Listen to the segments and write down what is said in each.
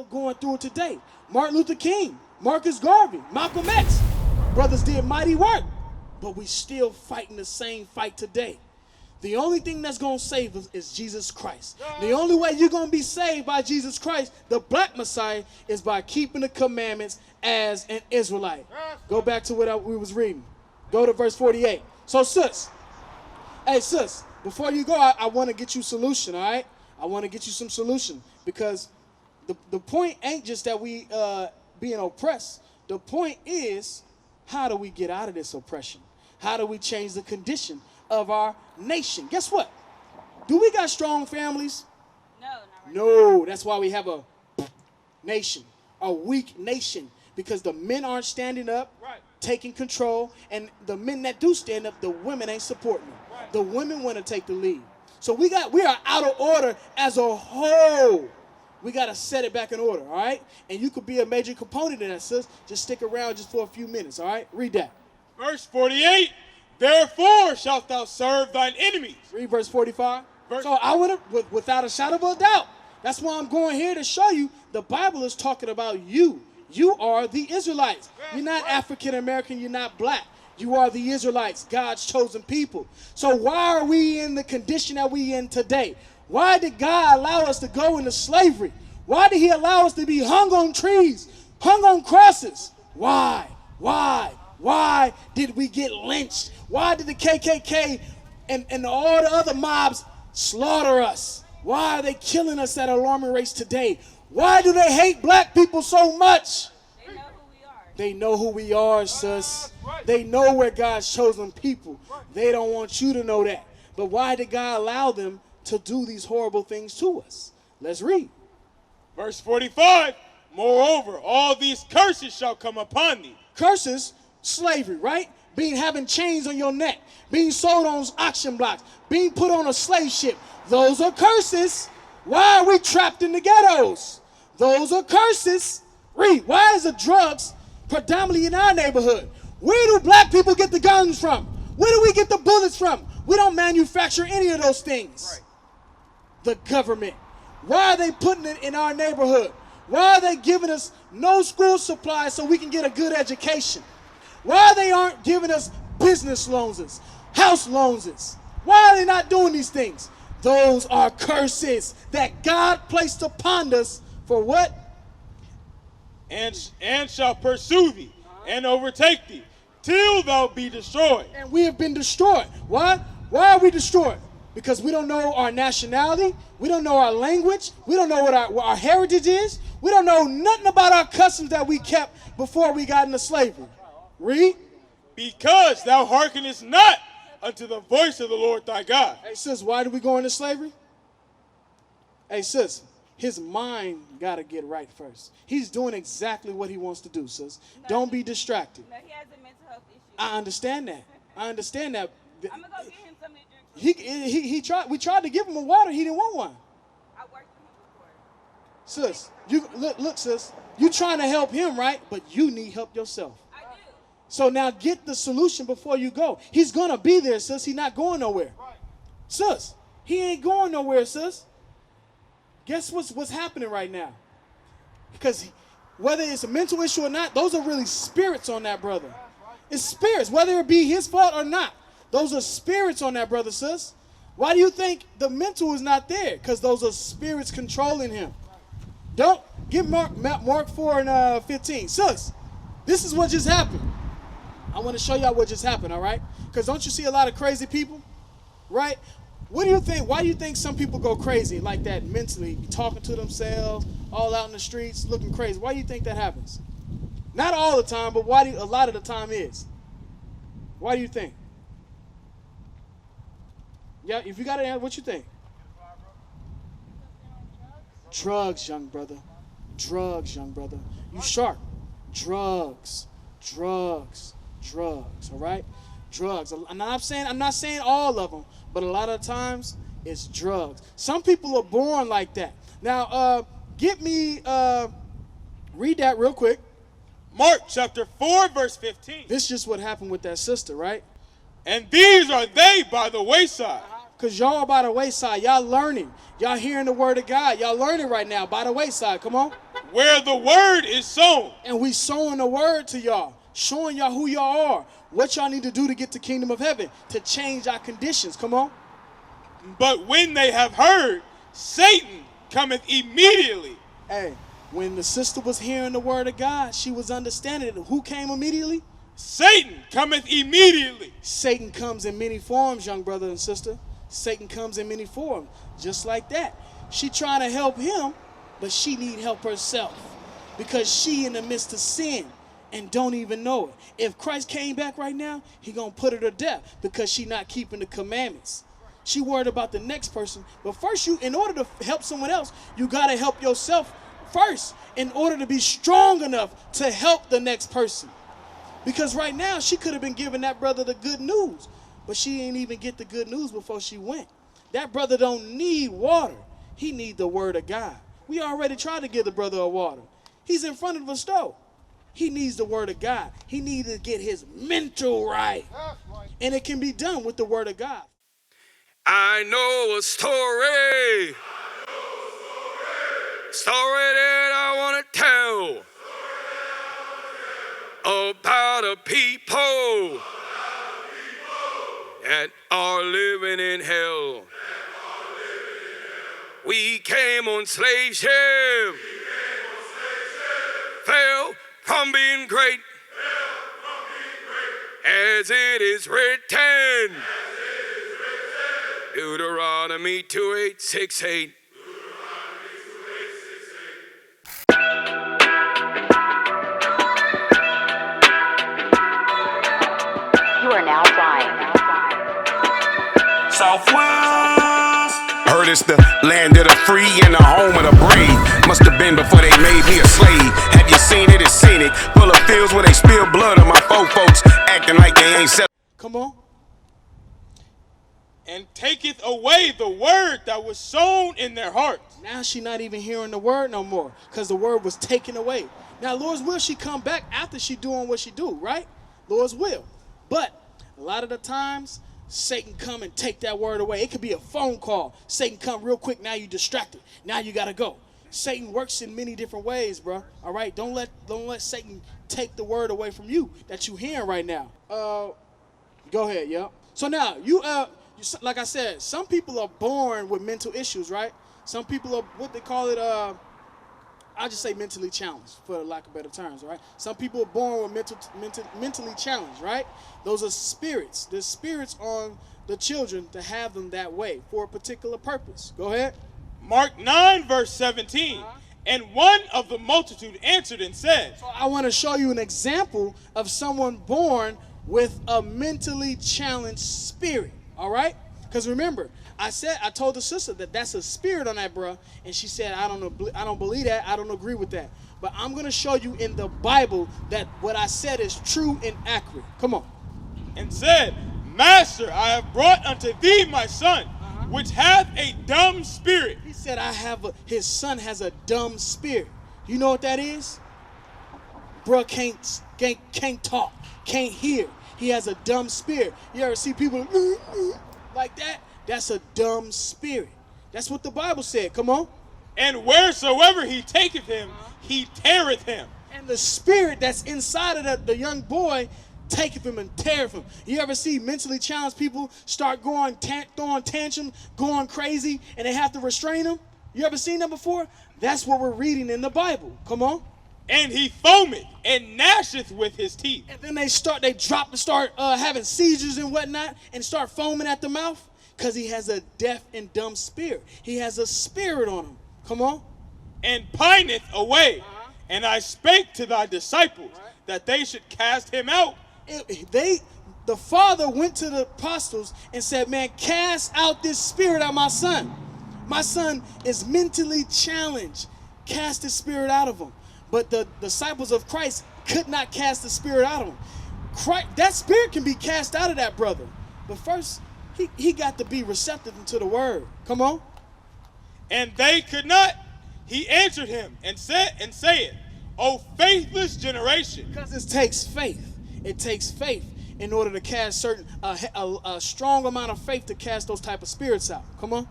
still going through it today. Martin Luther King, Marcus Garvey, Malcolm X. Brothers did mighty work, but we still fighting the same fight today. The only thing that's going to save us is Jesus Christ. The only way you're going to be saved by Jesus Christ, the black Messiah, is by keeping the commandments as an Israelite. Go back to what we was reading. Go to verse 48. So, sis, before you go, I want to get you solution, all right? I want to get you some solution, because the point ain't just that we being oppressed. The point is, how do we get out of this oppression? How do we change the condition of our nation? Guess what? Do we got strong families? No, not right No, that's why we have a nation, a weak nation, because the men aren't standing up, taking control, and the men that do stand up, the women ain't supporting them. The women want to take the lead. So we are out of order as a whole. We got to set it back in order, all right? And you could be a major component in that, sis. Just stick around just for a few minutes, all right? Read that. Verse 48, therefore shalt thou serve thine enemies. Read verse 45. So I would have, without a shadow of a doubt, that's why I'm going here to show you the Bible is talking about you. You are the Israelites. You're not African American. You're not black. You are the Israelites, God's chosen people. So why are we in the condition that we in today? Why did God allow us to go into slavery? Why did he allow us to be hung on trees, hung on crosses? Why? Why did we get lynched? Why did the KKK and all the other mobs slaughter us? Why are they killing us at an alarming rates today? Why do they hate black people so much? They know who we are. They know who we are, sis. They know we're God's chosen people. They don't want you to know that. But why did God allow them to do these horrible things to us? Let's read. Verse 45, moreover, all these curses shall come upon thee. Curses, slavery, right? Having chains on your neck, being sold on auction blocks, being put on a slave ship. Those are curses. Why are we trapped in the ghettos? Those are curses. Read. Why is the drugs predominantly in our neighborhood? Where do black people get the guns from? Where do we get the bullets from? We don't manufacture any of those things. The government. Why are they putting it in our neighborhood? Why are they giving us no school supplies so we can get a good education? Why they aren't giving us business loans, house loans? Why are they not doing these things? Those are curses that God placed upon us for what? And shall pursue thee and overtake thee till thou be destroyed. And we have been destroyed. Why? Why are we destroyed? Because we don't know our nationality. We don't know our language. We don't know what our heritage is. We don't know nothing about our customs that we kept before we got into slavery. Read. Because thou hearkenest not unto the voice of the Lord thy God. Hey, sis, why did we go into slavery? Hey, sis, his mind got to get right first. He's doing exactly what he wants to do, sis. Don't be distracted. No, he has a mental health issue. I understand that. I'm going to go get him something to drink. He tried. We tried to give him a water. He didn't want one. I worked with him before. Sis, you look, sis. You trying to help him, right? But you need help yourself. I do. So now get the solution before you go. He's gonna be there, sis. He's not going nowhere. Sis, he ain't going nowhere, sis. Guess what's happening right now? Because whether it's a mental issue or not, those are really spirits on that brother. It's spirits, whether it be his fault or not. Those are spirits on that brother, sis. Why do you think the mental is not there? Because those are spirits controlling him. Don't get Mark 4 and 15. Sis, this is what just happened. I want to show y'all what just happened, all right? Because don't you see a lot of crazy people, right? What do you think? Why do you think some people go crazy like that mentally, talking to themselves, all out in the streets, looking crazy? Why do you think that happens? Not all the time, but why do a lot of the time is? Why do you think? Yeah, if you got an answer, what you think? Drugs, young brother. Drugs, young brother. You sharp. Drugs, all right? Drugs. I'm not saying all of them, but a lot of times it's drugs. Some people are born like that. Now, read that real quick. Mark chapter 4, verse 15. This is just what happened with that sister, right? And these are they by the wayside. Because y'all are by the wayside. Y'all learning. Y'all hearing the word of God. Y'all learning right now by the wayside. Come on. where the word is sown. And we sowing the word to y'all, showing y'all who y'all are, what y'all need to do to get to kingdom of heaven, to change our conditions. Come on. But when they have heard, Satan cometh immediately. Hey, when the sister was hearing the word of God, she was understanding it. Who came immediately? Satan cometh immediately. Satan comes in many forms, young brother and sister. Satan comes in many forms, just like that. She trying to help him, but she need help herself because she in the midst of sin and don't even know it. If Christ came back right now, he gonna put her to death because she not keeping the commandments. She worried about the next person. But first, in order to help someone else, you gotta help yourself first in order to be strong enough to help the next person. Because right now, she could have been giving that brother the good news, but she ain't even get the good news before she went. That brother don't need water. He need the word of God. We already tried to give the brother a water. He's in front of the stove. He needs the word of God. He needs to get his mental right. And it can be done with the word of God. I know a story. Story that I want to tell. About a people that are living in hell. We came on slave ship. Fell from being great. As it is written. Deuteronomy 28:6-8. You are now flying. Southwest. Heard it's the land of the free and the home of the brave. Must have been before they made me a slave. Have you seen it? It's scenic. Full of fields where they spill blood on my folks acting like they ain't selling. Come on. And taketh away the word that was sown in their hearts. Now she not even hearing the word no more because the word was taken away. Now, Lord's will, she come back after she doing what she do, right? Lord's will. But a lot of the times, Satan come and take that word away. It could be a phone call. Satan come real quick. Now you distracted. Now you got to go. Satan works in many different ways, bro. All right? Don't let Satan take the word away from you that you hearing right now. Go ahead, yeah. So now, like I said, some people are born with mental issues, right? Some people are, what they call it, I'll just say mentally challenged, for lack of better terms, right? Some people are born with mentally challenged, right? Those are spirits. There's spirits on the children to have them that way for a particular purpose. Go ahead. Mark 9, verse 17. And one of the multitude answered and said. So I want to show you an example of someone born with a mentally challenged spirit, all right? Because remember, I told the sister that that's a spirit on that bruh, and she said, I don't believe that, I don't agree with that. But I'm going to show you in the Bible that what I said is true and accurate. Come on. And said, Master, I have brought unto thee my son, which hath a dumb spirit. He said, his son has a dumb spirit. You know what that is? Bruh can't talk, can't hear. He has a dumb spirit. You ever see people like that? That's a dumb spirit. That's what the Bible said. Come on. And wheresoever he taketh him, he teareth him. And the spirit that's inside of the young boy taketh him and teareth him. You ever see mentally challenged people start throwing tantrums, going crazy, and they have to restrain them? You ever seen that before? That's what we're reading in the Bible. Come on. And he foameth and gnasheth with his teeth. And then they start having seizures and whatnot and start foaming at the mouth because he has a deaf and dumb spirit. He has a spirit on him. Come on. And pineth away. And I spake to thy disciples that they should cast him out. The father went to the apostles and said, man, cast out this spirit out of my son. My son is mentally challenged. Cast this spirit out of him. But the disciples of Christ could not cast the spirit out of him. That spirit can be cast out of that brother. But first, he got to be receptive to the word. Come on. And they could not. He answered him and said, O faithless generation. Because it takes faith. It takes faith in order to cast a strong amount of faith to cast those type of spirits out. Come on.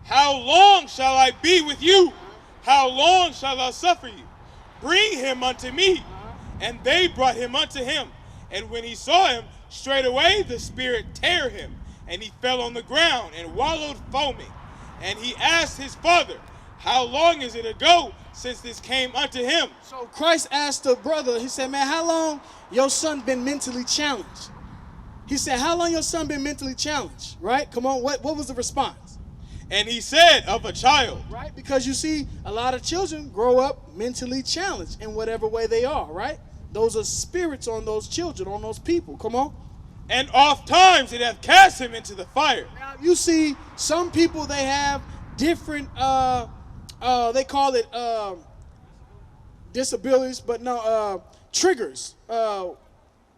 How long shall I be with you? How long shall I suffer you? bring him unto me. And they brought him unto him. And when he saw him, straightway the spirit tear him, and he fell on the ground and wallowed foaming. And he asked his father, how long is it ago since this came unto him? So Christ asked the brother, he said, man, how long your son been mentally challenged? He said, how long your son been mentally challenged? Right? Come on, what was the response? And he said, of a child. Right? Because you see, a lot of children grow up mentally challenged in whatever way they are, right? Those are spirits on those children, on those people. Come on. And oft times it hath cast him into the fire. Now, you see, some people, they have different, they call it disabilities, but no, triggers. I'm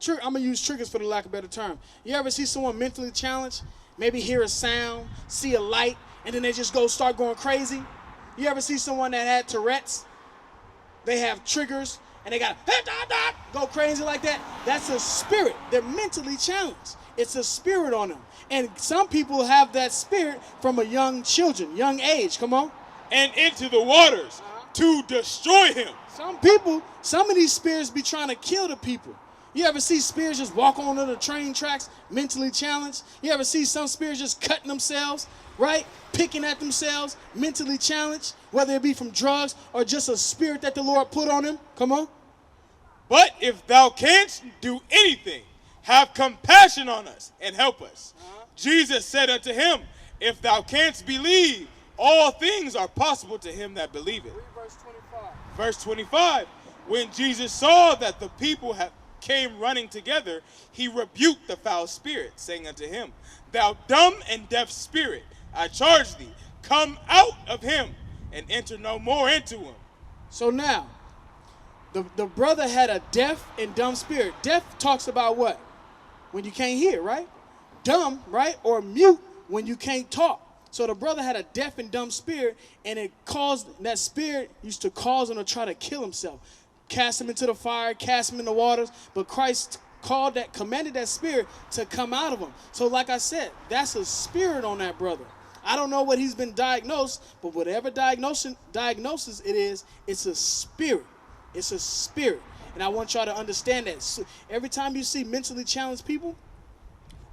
going to use triggers for the lack of a better term. You ever see someone mentally challenged? Maybe hear a sound, see a light, and then they just start going crazy? You ever see someone that had Tourette's? They have triggers, and they got go crazy like that. That's a spirit. They're mentally challenged. It's a spirit on them. And some people have that spirit from a young age. Come on. And into the waters to destroy him. Some of these spirits be trying to kill the people. You ever see spirits just walk on the train tracks, mentally challenged? You ever see some spirits just cutting themselves, right? Picking at themselves, mentally challenged, whether it be from drugs or just a spirit that the Lord put on them? Come on. But if thou canst do anything, have compassion on us and help us. Jesus said unto him, if thou canst believe, all things are possible to him that believeth. Verse 25. Verse 25, when Jesus saw that the people came running together, he rebuked the foul spirit, saying unto him, thou dumb and deaf spirit, I charge thee, come out of him and enter no more into him. So now, the brother had a deaf and dumb spirit. Deaf talks about what? When you can't hear, right? Dumb, right? Or mute when you can't talk. So the brother had a deaf and dumb spirit, and that spirit used to cause him to try to kill himself. Cast him into the fire, cast him in the waters, but Christ commanded that spirit to come out of him. So like I said, that's a spirit on that brother. I don't know what he's been diagnosed, but whatever diagnosis it is, it's a spirit. It's a spirit. And I want y'all to understand that. So every time you see mentally challenged people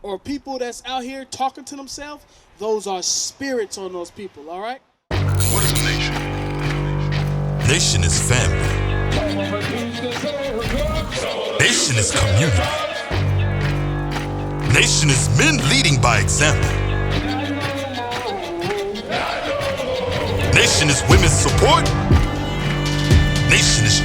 or people that's out here talking to themselves, those are spirits on those people, all right? What is a nation? Nation is family. Nation is community. Nation is men leading by example. Nation is women's support. Nation is